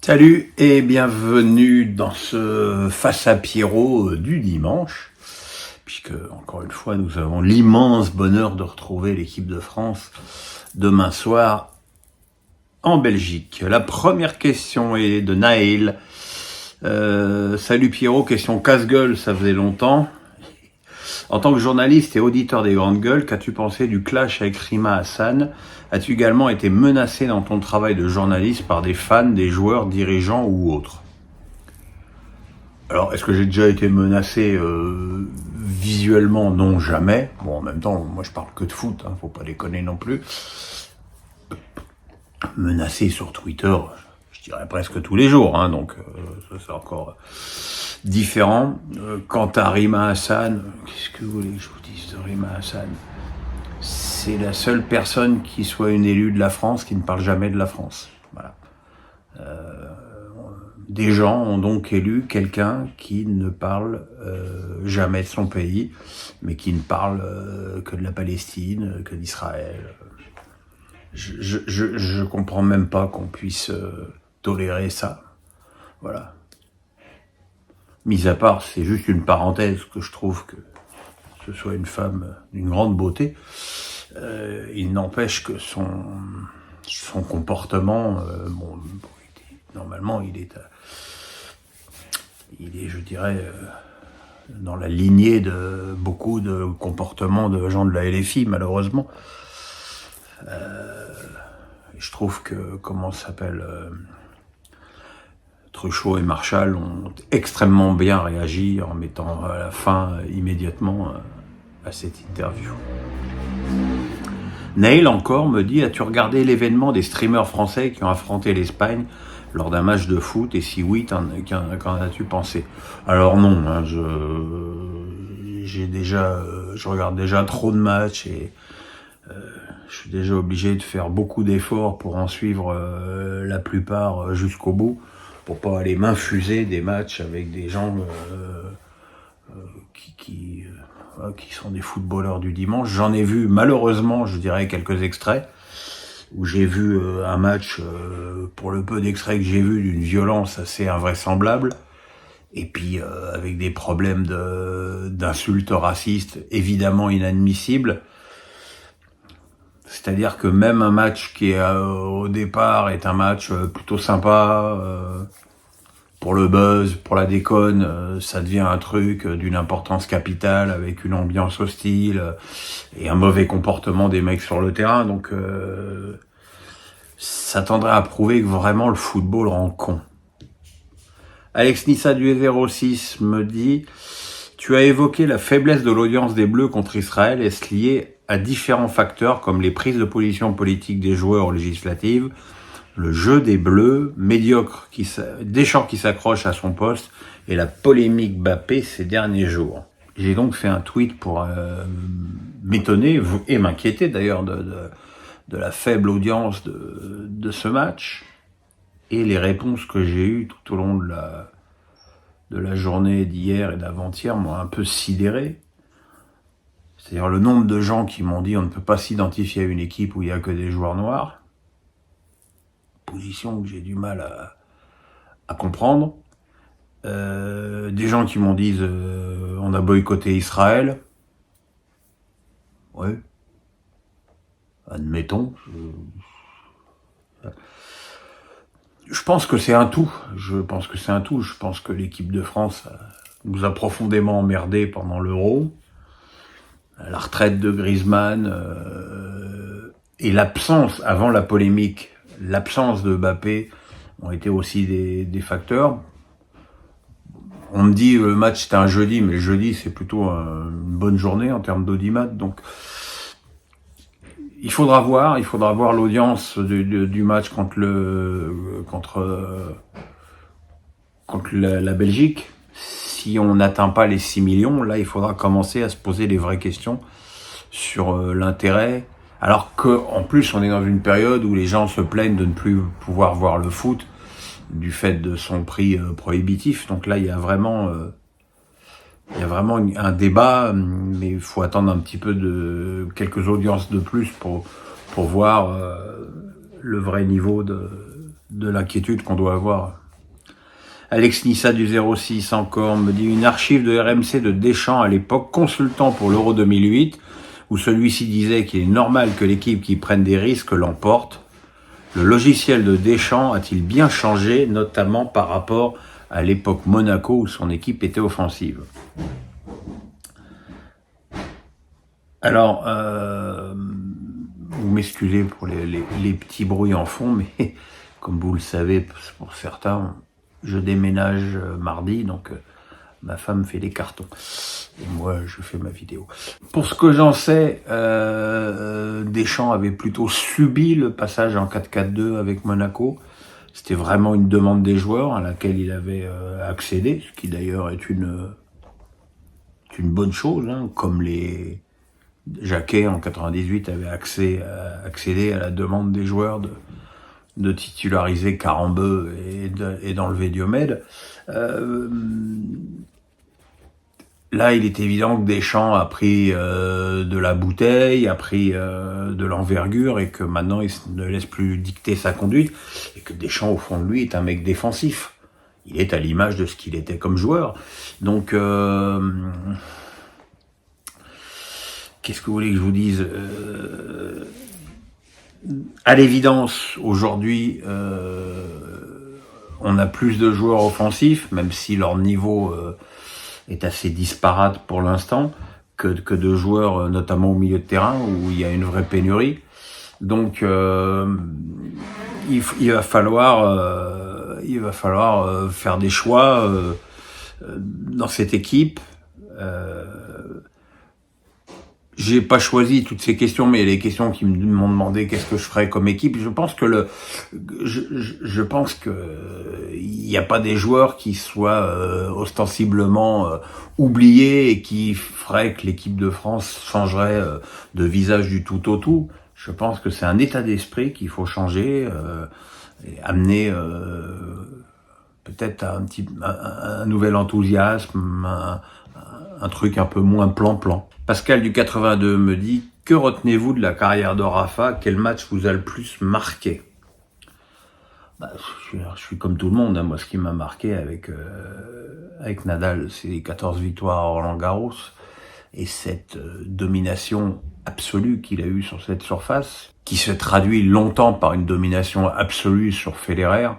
Salut et bienvenue dans ce Face à Pierrot du dimanche, puisque encore une fois nous avons l'immense bonheur de retrouver l'équipe de France demain soir en Belgique. La première question est de Naël. Salut Pierrot, question casse-gueule, ça faisait longtemps. En tant que journaliste et auditeur des Grandes Gueules, qu'as-tu pensé du clash avec Rima Hassan? As-tu également été menacé dans ton travail de journaliste par des fans, des joueurs, dirigeants ou autres? Alors, est-ce que j'ai déjà été menacé visuellement? Non, jamais. Bon, en même temps, moi je parle que de foot, faut pas déconner non plus. Menacé sur Twitter, je dirais presque tous les jours, donc ça c'est encore différent. Quant à Rima Hassan, qu'est-ce que vous voulez que je vous dise de Rima Hassan? C'est la seule personne qui soit une élue de la France qui ne parle jamais de la France. Voilà. Des gens ont donc élu quelqu'un qui ne parle jamais de son pays, mais qui ne parle que de la Palestine, que d'Israël. Je comprends même pas qu'on puisse tolérer ça. Voilà. Mis à part, c'est juste une parenthèse que je trouve que ce soit une femme d'une grande beauté. Il n'empêche que son comportement, normalement, il est, je dirais, dans la lignée de beaucoup de comportements de gens de la LFI, malheureusement. Je trouve que, comment ça s'appelle, Truchot et Marchal ont extrêmement bien réagi en mettant à la fin immédiatement à cette interview. Neil encore me dit: as-tu regardé l'événement des streamers français qui ont affronté l'Espagne lors d'un match de foot, et si oui, qu'en as-tu pensé? Alors non, je regarde déjà trop de matchs et je suis déjà obligé de faire beaucoup d'efforts pour en suivre la plupart jusqu'au bout, pour pas aller m'infuser des matchs avec des gens qui sont des footballeurs du dimanche. J'en ai vu malheureusement, je dirais, quelques extraits, où j'ai vu un match, pour le peu d'extraits que j'ai vu, d'une violence assez invraisemblable, et puis avec des problèmes d'insultes racistes évidemment inadmissibles. C'est-à-dire que même un match qui est au départ est un match plutôt sympa, pour le buzz, pour la déconne, ça devient un truc d'une importance capitale, avec une ambiance hostile et un mauvais comportement des mecs sur le terrain. Donc ça tendrait à prouver que vraiment le football rend con. Alex Nissa du 06 me dit: tu as évoqué la faiblesse de l'audience des Bleus contre Israël. Est-ce lié à différents facteurs comme les prises de position politiques des joueurs aux législatives, le jeu des Bleus, médiocre, Deschamps qui s'accroche à son poste, et la polémique Mbappé ces derniers jours? J'ai donc fait un tweet pour m'étonner et m'inquiéter d'ailleurs de la faible audience de ce match, et les réponses que j'ai eues tout au long de la journée d'hier et d'avant-hier m'ont un peu sidéré. C'est-à-dire le nombre de gens qui m'ont dit: on ne peut pas s'identifier à une équipe où il n'y a que des joueurs noirs. Position que j'ai du mal à comprendre. Des gens qui m'ont dit on a boycotté Israël. Ouais. Admettons. Je pense que c'est un tout. Je pense que l'équipe de France nous a profondément emmerdés pendant l'Euro. La retraite de Griezmann et l'absence, avant la polémique, l'absence de Mbappé ont été aussi des facteurs. On me dit le match c'était un jeudi, mais le jeudi c'est plutôt une bonne journée en termes d'audimat. Donc il faudra voir l'audience du match contre la Belgique. Si on n'atteint pas les 6 millions, là il faudra commencer à se poser les vraies questions sur l'intérêt. Alors que en plus on est dans une période où les gens se plaignent de ne plus pouvoir voir le foot du fait de son prix prohibitif. Donc là il y a vraiment un débat, mais il faut attendre un petit peu de quelques audiences de plus pour voir le vrai niveau de l'inquiétude qu'on doit avoir. Alex Nissa du 06 encore me dit une archive de RMC de Deschamps à l'époque, consultant pour l'Euro 2008, où celui-ci disait qu'il est normal que l'équipe qui prenne des risques l'emporte. Le logiciel de Deschamps a-t-il bien changé, notamment par rapport à l'époque Monaco où son équipe était offensive? Alors, vous m'excusez pour les petits bruits en fond, mais comme vous le savez, pour certains, je déménage mardi, donc ma femme fait les cartons. Et moi, je fais ma vidéo. Pour ce que j'en sais, Deschamps avait plutôt subi le passage en 4-4-2 avec Monaco. C'était vraiment une demande des joueurs à laquelle il avait accédé, ce qui d'ailleurs est une bonne chose, hein, comme les Jacquet en 98 avait accédé à la demande des joueurs de titulariser Carambeu et d'enlever Diomède. Là, il est évident que Deschamps a pris de la bouteille, a pris de l'envergure et que maintenant il ne laisse plus dicter sa conduite et que Deschamps, au fond de lui, est un mec défensif. Il est à l'image de ce qu'il était comme joueur. Donc, qu'est-ce que vous voulez que je vous dise? À l'évidence, aujourd'hui, on a plus de joueurs offensifs, même si leur niveau est assez disparate pour l'instant, que de joueurs, notamment au milieu de terrain, où il y a une vraie pénurie. Donc, il va falloir faire des choix dans cette équipe. J'ai pas choisi toutes ces questions, mais il y a des questions qui m'ont demandé qu'est-ce que je ferais comme équipe. Je pense que il n'y a pas des joueurs qui soient ostensiblement oubliés et qui feraient que l'équipe de France changerait de visage du tout au tout. Je pense que c'est un état d'esprit qu'il faut changer, et amener peut-être un nouvel enthousiasme, un truc un peu moins plan-plan. Pascal du 82 me dit « Que retenez-vous de la carrière de Rafa? Quel match vous a le plus marqué ?» Je suis comme tout le monde, hein. Moi, ce qui m'a marqué avec Nadal, c'est les 14 victoires à Roland-Garros et cette domination absolue qu'il a eue sur cette surface, qui se traduit longtemps par une domination absolue sur Federer,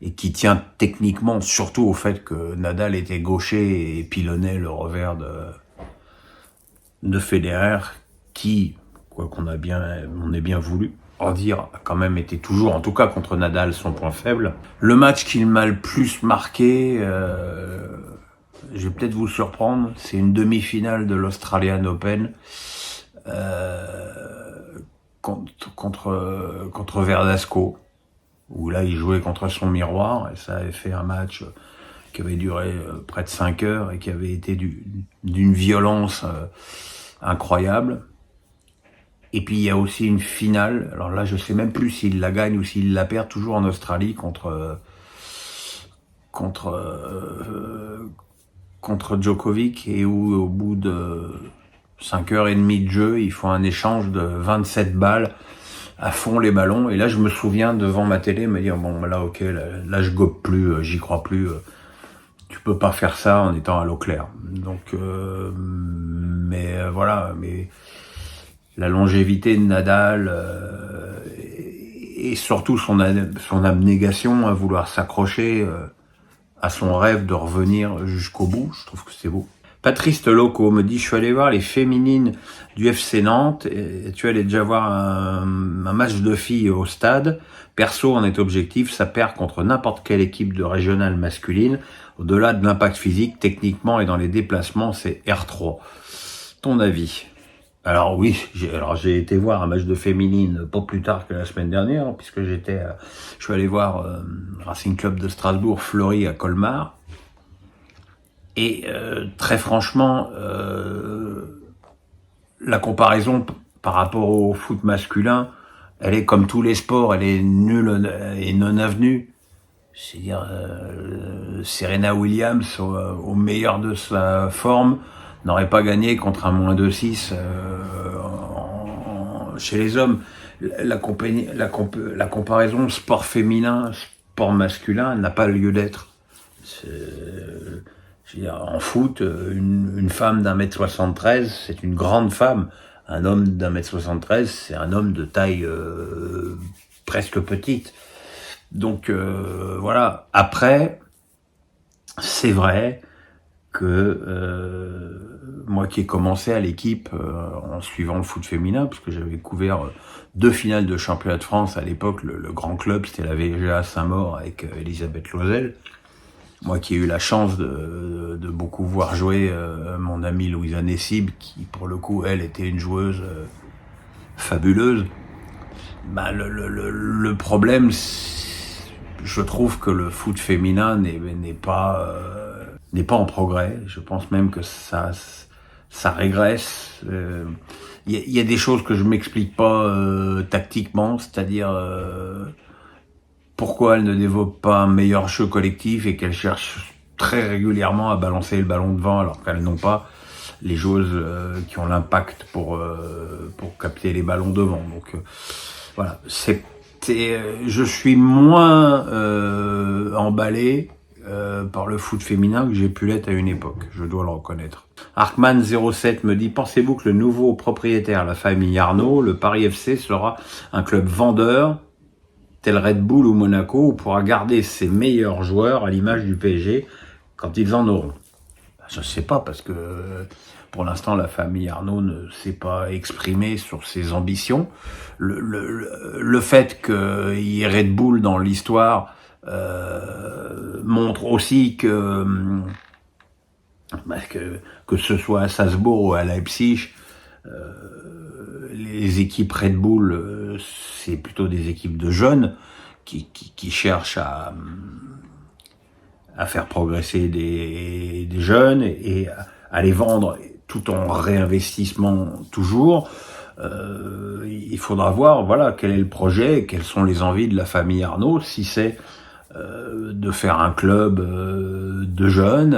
et qui tient techniquement surtout au fait que Nadal était gaucher et pilonnait le revers de Federer, qui, quoi qu'on ait bien voulu en dire, a quand même été toujours, en tout cas contre Nadal, son point faible. Le match qui m'a le plus marqué, je vais peut-être vous surprendre, c'est une demi-finale de l'Australian Open contre Verdasco, où là il jouait contre son miroir, et ça avait fait un match qui avait duré près de 5 heures et qui avait été d'une violence incroyable. Et puis il y a aussi une finale, alors là je sais même plus s'il la gagne ou s'il la perd, toujours en Australie contre Djokovic, et où au bout de 5h30 de jeu, ils font un échange de 27 balles à fond les ballons, et là je me souviens devant ma télé me dire bon là ok, là je gobe plus, j'y crois plus, tu peux pas faire ça en étant à l'eau claire. Donc voilà, mais la longévité de Nadal et surtout son abnégation à vouloir s'accrocher à son rêve de revenir jusqu'au bout, je trouve que c'est beau. Patrice Loco me dit « Je suis allé voir les féminines du FC Nantes et tu allais déjà voir un match de filles au stade. Perso, on est objectif, ça perd contre n'importe quelle équipe de régionale masculine. Au-delà de l'impact physique, techniquement et dans les déplacements, c'est R3. Ton avis ?» Alors oui, j'ai été voir un match de féminine pas plus tard que la semaine dernière, puisque je suis allé voir Racing Club de Strasbourg, Fleury à Colmar. Et très franchement, la comparaison par rapport au foot masculin, elle est comme tous les sports, elle est nulle et non avenue. C'est-à-dire Serena Williams, au meilleur de sa forme, n'aurait pas gagné contre un -2-6 chez les hommes, la comparaison sport féminin, sport masculin n'a pas lieu d'être. Je veux dire, en foot, une femme d'1m73, c'est une grande femme. Un homme d'1m73, c'est un homme de taille presque petite. Donc voilà. Après, c'est vrai que moi qui ai commencé à l'équipe en suivant le foot féminin, parce que j'avais couvert 2 finales de championnat de France à l'époque, le grand club, c'était la VGA Saint-Maur avec Elisabeth Loisel. Moi qui ai eu la chance de beaucoup voir jouer mon amie Louisa Nessib, qui pour le coup, elle était une joueuse fabuleuse. Bah, le problème, je trouve que le foot féminin n'est pas en progrès. Je pense même que ça régresse. Y a des choses que je m'explique pas tactiquement, c'est-à-dire pourquoi elle ne développe pas un meilleur jeu collectif et qu'elle cherche très régulièrement à balancer le ballon devant alors qu'elles n'ont pas les joueuses qui ont l'impact pour capter les ballons devant. Donc voilà, je suis moins emballé par le foot féminin que j'ai pu l'être à une époque, je dois le reconnaître. Arkman07 me dit, pensez-vous que le nouveau propriétaire, la famille Arnaud, le Paris FC, sera un club vendeur tel Red Bull ou Monaco, où pourra garder ses meilleurs joueurs à l'image du PSG quand ils en auront? Je ne sais pas, parce que pour l'instant, la famille Arnaud ne s'est pas exprimée sur ses ambitions. Le fait qu'il y ait Red Bull dans l'histoire montre aussi que ce soit à Salzbourg ou à Leipzig, les équipes Red Bull, c'est plutôt des équipes de jeunes qui cherchent à faire progresser des jeunes et à les vendre tout en réinvestissement toujours. Il faudra voir, voilà, quel est le projet, quelles sont les envies de la famille Arnaud, si c'est de faire un club de jeunes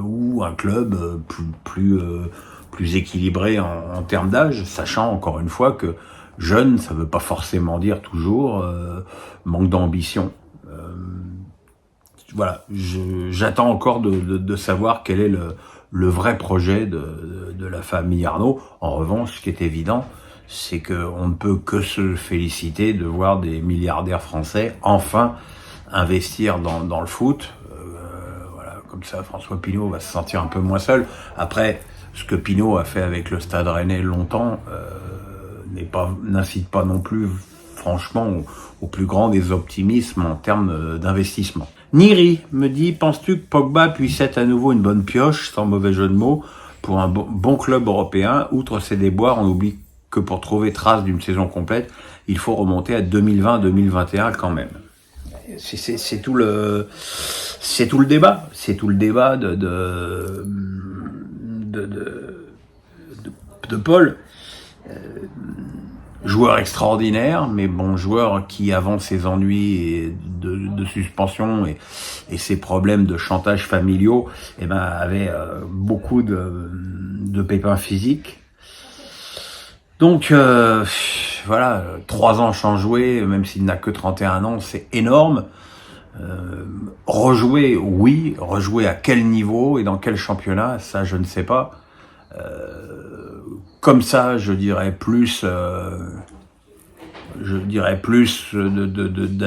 ou un club plus équilibré en termes d'âge, sachant encore une fois que jeune, ça veut pas forcément dire toujours manque d'ambition. Voilà, j'attends encore de savoir quel est le vrai projet de la famille Arnaud. En revanche, ce qui est évident, c'est qu'on ne peut que se féliciter de voir des milliardaires français enfin investir dans le foot. Voilà, comme ça, François Pinault va se sentir un peu moins seul. Après, ce que Pinault a fait avec le Stade Rennais longtemps n'incite pas non plus, franchement, au plus grand des optimismes en termes d'investissement. Niri me dit, penses-tu que Pogba puisse être à nouveau une bonne pioche, sans mauvais jeu de mots, pour un bon club européen? Outre ses déboires, on oublie que pour trouver trace d'une saison complète, il faut remonter à 2020-2021 quand même. C'est tout le débat. C'est tout le débat de Paul. Joueur extraordinaire, mais bon, joueur qui, avant ses ennuis de suspension et ses problèmes de chantage familiaux, avait beaucoup de pépins physiques. Donc voilà, 3 ans sans jouer, même s'il n'a que 31 ans, c'est énorme. Rejouer, oui, rejouer à quel niveau et dans quel championnat, ça je ne sais pas. Comme ça, je dirais plus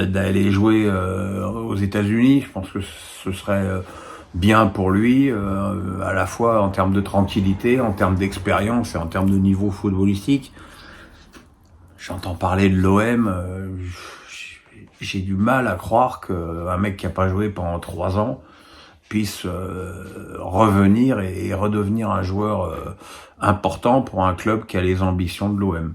d'aller jouer aux États-Unis. Je pense que ce serait bien pour lui, à la fois en termes de tranquillité, en termes d'expérience et en termes de niveau footballistique. J'entends parler de l'OM, j'ai du mal à croire qu'un mec qui a pas joué pendant 3 ans puisse revenir et redevenir un joueur important pour un club qui a les ambitions de l'OM.